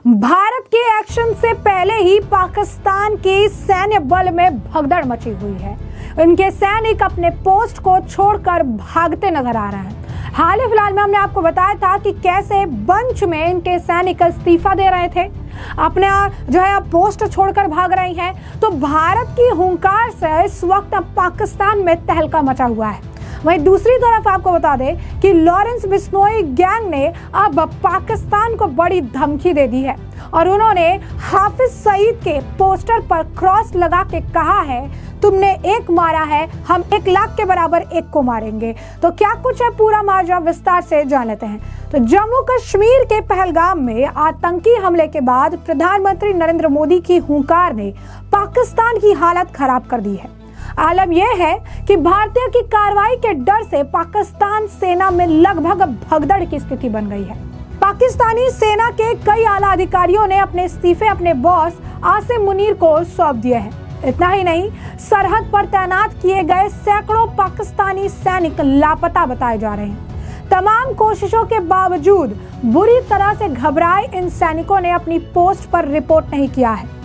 भारत के एक्शन से पहले ही पाकिस्तान के सैन्य बल में भगदड़ मची हुई है। इनके सैनिक अपने पोस्ट को छोड़कर भागते नजर आ रहे हैं। हाल ही फिलहाल में हमने आपको बताया था कि कैसे बंच में इनके सैनिक इस्तीफा दे रहे थे, अपने जो है पोस्ट छोड़कर भाग रही हैं। तो भारत की हुंकार से इस वक्त पाकिस्तान में तहलका मचा हुआ है। वहीं दूसरी तरफ आपको बता दें कि लॉरेंस बिश्नोई गैंग ने अब पाकिस्तान को बड़ी धमकी दे दी है और उन्होंने हाफिज सईद के पोस्टर पर क्रॉस लगा के कहा है, तुमने एक मारा है, हम 1 लाख के बराबर एक को मारेंगे। तो क्या कुछ है पूरा माजरा, विस्तार से जान लेते हैं। तो जम्मू कश्मीर के पहलगाम में आतंकी हमले के बाद प्रधानमंत्री नरेंद्र मोदी की हुंकार ने पाकिस्तान की हालत खराब कर दी है। आलम यह है कि भारतीय की कार्रवाई के डर से पाकिस्तान सेना में लगभग भगदड़ की स्थिति बन गई है। पाकिस्तानी सेना के कई आला अधिकारियों ने अपने इस्तीफे अपने बॉस आसिम मुनीर को सौंप दिए हैं। इतना ही नहीं, सरहद पर तैनात किए गए सैकड़ों पाकिस्तानी सैनिक लापता बताए जा रहे हैं। तमाम कोशिशों के बावजूद बुरी तरह से घबराए इन सैनिकों ने अपनी पोस्ट पर रिपोर्ट नहीं किया है।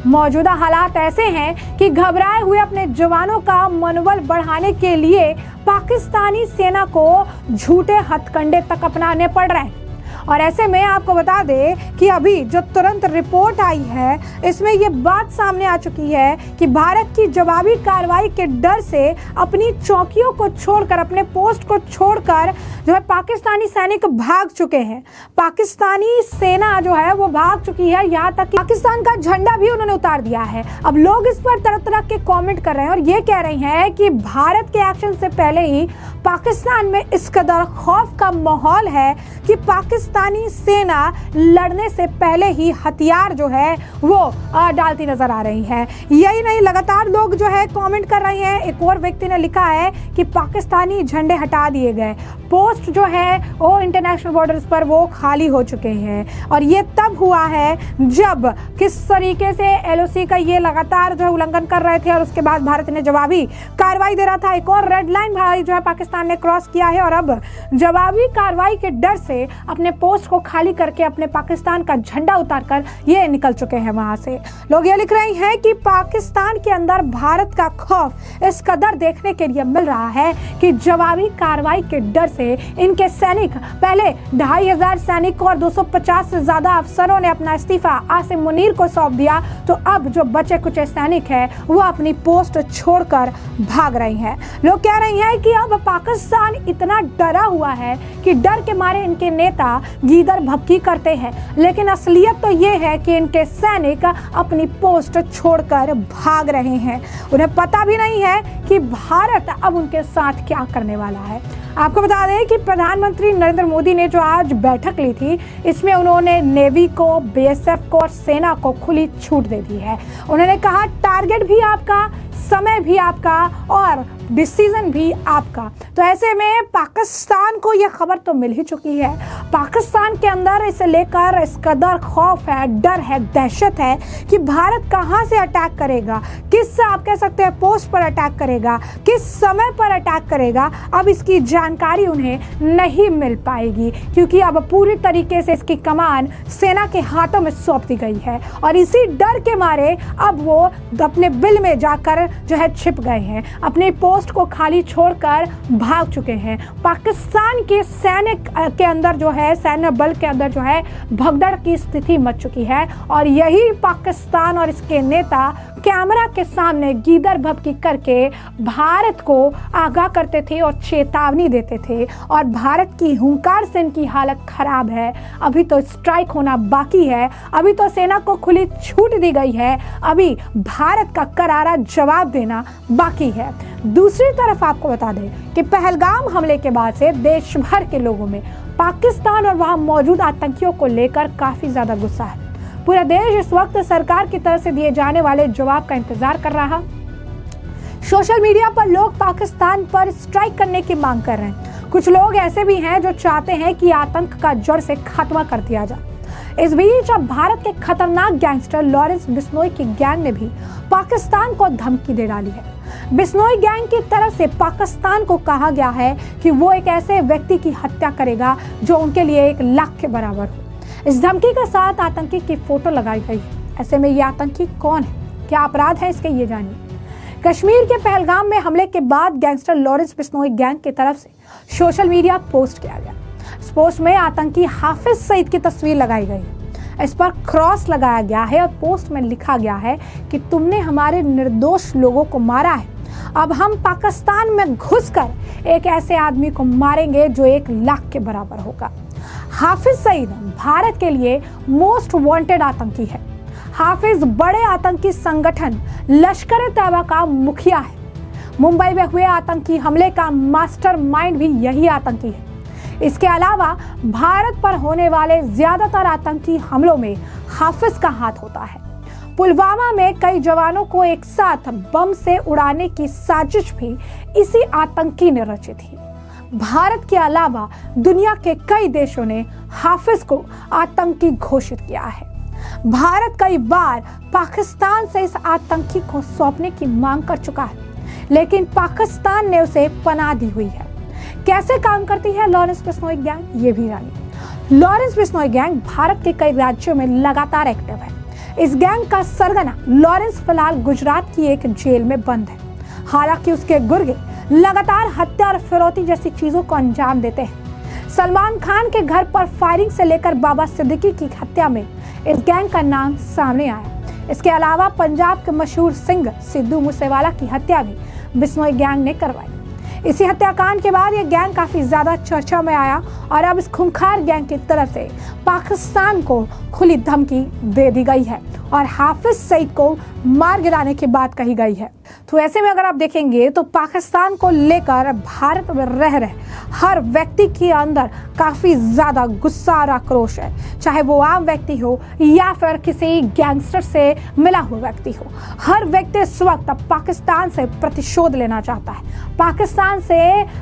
मौजूदा हालात ऐसे हैं कि घबराए हुए अपने जवानों का मनोबल बढ़ाने के लिए पाकिस्तानी सेना को झूठे हथकंडे तक अपनाने पड़ रहे हैं। और ऐसे में आपको बता दें कि अभी जो तुरंत रिपोर्ट आई है, इसमें ये बात सामने आ चुकी है कि भारत की जवाबी कार्रवाई के डर से अपनी चौकियों को छोड़कर, अपने पोस्ट को छोड़कर जो है पाकिस्तानी सैनिक भाग चुके हैं। पाकिस्तानी सेना जो है वो भाग चुकी है, यहाँ तक कि पाकिस्तान का झंडा भी उन्होंने उतार दिया है। अब लोग इस पर तरह तरह के कमेंट कर रहे हैं और ये कह रहे हैं कि भारत के एक्शन से पहले ही पाकिस्तान में इस कदर खौफ का माहौल है कि पाकिस्तानी सेना लड़ने से पहले ही हथियार जो है वो डालती नजर आ रही है। यही नहीं, लगातार लोग जो है कमेंट कर रहे हैं। एक और व्यक्ति ने लिखा है कि पाकिस्तानी झंडे हटा दिए गए, पोस्ट जो है वो इंटरनेशनल बॉर्डर्स पर वो खाली हो चुके हैं। और ये तब हुआ है जब किस तरीके से LOC का ये लगातार जो है उल्लंघन कर रहे थे और उसके बाद भारत ने जवाबी कार्रवाई दे रहा था। एक और रेड लाइन भाई जो है पाकिस्तान ने क्रॉस किया है और अब जवाबी कार्रवाई के डर से अपने पोस्ट को खाली करके अपने पाकिस्तान का झंडा उतारकर ये निकल चुके हैं। वहां से लोग ये लिख रहे हैं कि पाकिस्तान के अंदर भारत का खौफ इस कदर देखने के लिए मिल रहा है कि जवाबी कार्रवाई के डर से इनके सैनिक, पहले 2500 सैनिक और 250 से ज्यादा अफसरों ने अपना इस्तीफा आसिम मुनीर को सौंप दिया। तो अब जो बचे कुछ सैनिक हैं वो अपनी पोस्ट छोड़कर भाग रही हैं। लोग कह रहे हैं कि अब पाकिस्तान इतना डरा हुआ है कि डर के मारे इनके नेता गीदड़ भभकी करते हैं, लेकिन असलियत तो ये है कि इनके सैनिक अपनी पोस्ट छोड़कर भाग रहे हैं। उन्हें पता भी नहीं है कि भारत अब उनके साथ क्या करने वाला है। आपको बता दें कि प्रधानमंत्री नरेंद्र मोदी ने जो आज बैठक ली थी, इसमें उन्होंने नेवी को, BSF को और सेना को खुली छूट दे दी है। उन्होंने कहा टारगेट भी आपका, समय भी आपका और डिसीजन भी आपका। तो ऐसे में पाकिस्तान को यह खबर तो मिल ही चुकी है। पाकिस्तान के अंदर इसे लेकर इस कदर खौफ है, डर है, दहशत है कि भारत कहां से अटैक करेगा, किस आप कह सकते हैं पोस्ट पर अटैक करेगा, किस समय पर अटैक करेगा, अब इसकी जानकारी उन्हें नहीं मिल पाएगी क्योंकि अब पूरी तरीके से इसकी कमान सेना के हाथों में सौंप दी गई है। और इसी डर के मारे अब वो अपने बिल में जाकर जो है छिप गए हैं, अपने पोस्ट को खाली छोड़कर भाग चुके हैं। पाकिस्तान के सैनिक के अंदर जो है, सैन्य बल के अंदर जो है भगदड़ की स्थिति मच चुकी है। और यही पाकिस्तान और इसके नेता कैमरा के सामने गीदड़ भभकी करके भारत को आगाह करते थे और चेतावनी देते थे। और भारत की हुंकार से इनकी हालत खराब है। अभी तो स्ट्राइक होना बाकी है, अभी तो सेना को खुली छूट दी गई है, अभी भारत का करारा जवाब देना बाकी है। दूसरी तरफ आपको बता दें कि पहलगाम हमले के बाद से देश भर के लोगों में पाकिस्तान और वहां मौजूद आतंकियों को लेकर काफी ज्यादा गुस्सा है। पूरा देश इस वक्त सरकार की तरफ से दिए जाने वाले जवाब का इंतजार कर रहा। सोशल मीडिया पर लोग पाकिस्तान पर स्ट्राइक करने की मांग कर रहे हैं। कुछ लोग ऐसे भी हैं जो चाहते हैं कि आतंक का जड़ से खात्मा कर दिया जाए। इस बीच अब भारत के खतरनाक गैंगस्टर लॉरेंस बिश्नोई की गैंग ने भी पाकिस्तान को धमकी दे डाली है। बिश्नोई गैंग की तरफ से पाकिस्तान को कहा गया है कि वो एक ऐसे व्यक्ति की हत्या करेगा जो उनके लिए 1 लाख के बराबर हो। इस धमकी के साथ आतंकी की फोटो लगाई गई है। ऐसे में ये आतंकी कौन है, क्या अपराध है, इसके ये जानिए। कश्मीर के पहलगाम में हमले के बाद गैंगस्टर लॉरेंस बिश्नोई गैंग की तरफ से सोशल मीडिया पोस्ट किया गया। इस पोस्ट में आतंकी हाफिज सईद की तस्वीर लगाई गई है। इस पर क्रॉस लगाया गया है और पोस्ट में लिखा गया है कि तुमने हमारे निर्दोष लोगों को मारा है, अब हम पाकिस्तान में घुसकर एक ऐसे आदमी को मारेंगे जो 1 लाख के बराबर होगा। हाफिज सईद भारत के लिए मोस्ट वांटेड आतंकी है। हाफिज बड़े आतंकी संगठन लश्कर-ए-तैयबा का मुखिया है। मुंबई में हुए आतंकी हमले का मास्टरमाइंड भी यही आतंकी है। इसके अलावा भारत पर होने वाले ज्यादातर आतंकी हमलों में हाफिज का हाथ होता है। पुलवामा में कई जवानों को एक साथ बम से उड़ाने की साजिश भी इसी आतंकी ने रची थी। भारत के अलावा दुनिया के कई देशों ने हाफिज को आतंकी घोषित किया है। भारत कई बार पाकिस्तान से इस आतंकी को सौंपने की मांग कर चुका है, लेकिन पाकिस्तान ने उसे पनाह दी हुई है। कैसे काम करती है लॉरेंस बिश्नोई गैंग, ये भी जानिए। लॉरेंस बिश्नोई गैंग भारत के कई राज्यों में लगातार एक्टिव है। इस गैंग का सरगना लॉरेंस फिलहाल गुजरात की एक जेल में बंद है। हालांकि उसके गुर्गे लगातार हत्या और फिरौती जैसी चीजों को अंजाम देते हैं। सलमान खान के घर पर फायरिंग से लेकर बाबा सिद्दीकी की हत्या में इस गैंग का नाम सामने आया। इसके अलावा पंजाब के मशहूर सिंगर सिद्धू मूसेवाला की हत्या भी बिश्नोई गैंग ने करवाई। इसी हत्याकांड के बाद यह गैंग काफी ज्यादा चर्चा में आया और अब इस खूंखार गैंग की तरफ से पाकिस्तान को खुली धमकी दे दी गई है और हाफिज सईद को मार गिराने की बात कही गई है। तो ऐसे में अगर आप देखेंगे तो पाकिस्तान को लेकर भारत में रह रहे हर व्यक्ति के अंदर काफी ज्यादा गुस्सा और आक्रोश है, चाहे वो आम व्यक्ति हो या फिर किसी गैंगस्टर से मिला हुआ व्यक्ति हो। हर व्यक्ति इस वक्त पाकिस्तान से प्रतिशोध लेना चाहता है, पाकिस्तान से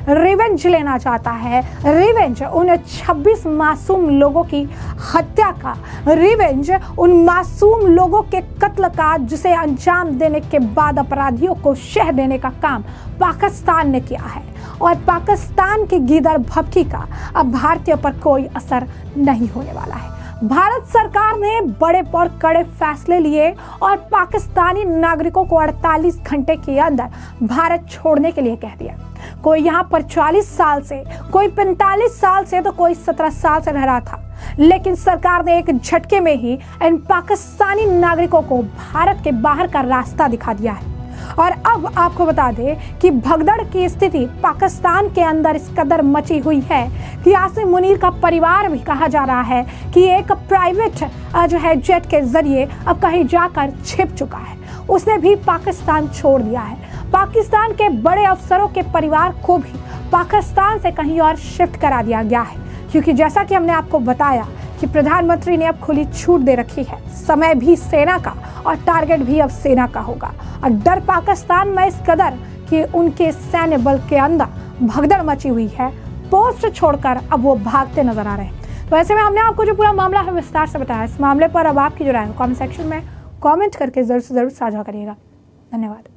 रिवेंज लेना चाहता है। रिवेंज उन 26 मासूम लोगों की हत्या का, रिवेंज उन मासूम लोगों के कत्ल का जिसे अंजाम देने के बाद अपराधियों को शह देने का काम पाकिस्तान ने किया है। और पाकिस्तान की गीदड़ भभकी का अब भारतीयों पर कोई असर नहीं होने वाला है। भारत सरकार ने बड़े और कड़े फैसले लिए और पाकिस्तानी नागरिकों को 48 घंटे के अंदर भारत छोड़ने के लिए कह दिया। कोई यहाँ पर 40 साल से, कोई 45 साल से, तो कोई 17 साल से रह रहा था, लेकिन सरकार ने एक झटके में ही इन पाकिस्तानी नागरिकों को भारत के बाहर का रास्ता दिखा दिया है। और अब आपको बता दें कि भगदड़ की स्थिति पाकिस्तान के अंदर इस कदर मची हुई है कि आसिम मुनीर का परिवार भी कहा जा रहा है कि एक प्राइवेट जो है जेट के जरिए अब कहीं जाकर छिप चुका है। उसने भी पाकिस्तान छोड़ दिया है। पाकिस्तान के बड़े अफसरों के परिवार को भी पाकिस्तान से कहीं और शिफ्ट करा दिया गया है, क्योंकि जैसा कि हमने आपको बताया कि प्रधानमंत्री ने अब खुली छूट दे रखी है। समय भी सेना का और टारगेट भी अब सेना का होगा। और डर पाकिस्तान में इस कदर कि उनके सैन्य बल के अंदर भगदड़ मची हुई है। पोस्ट छोड़कर अब वो भागते नजर आ रहे हैं। तो ऐसे में हमने आपको जो पूरा मामला है विस्तार से बताया। इस मामले पर अब आपकी जो राय है कमेंट सेक्शन में कमेंट करके जरूर से जरूर साझा करिएगा। धन्यवाद।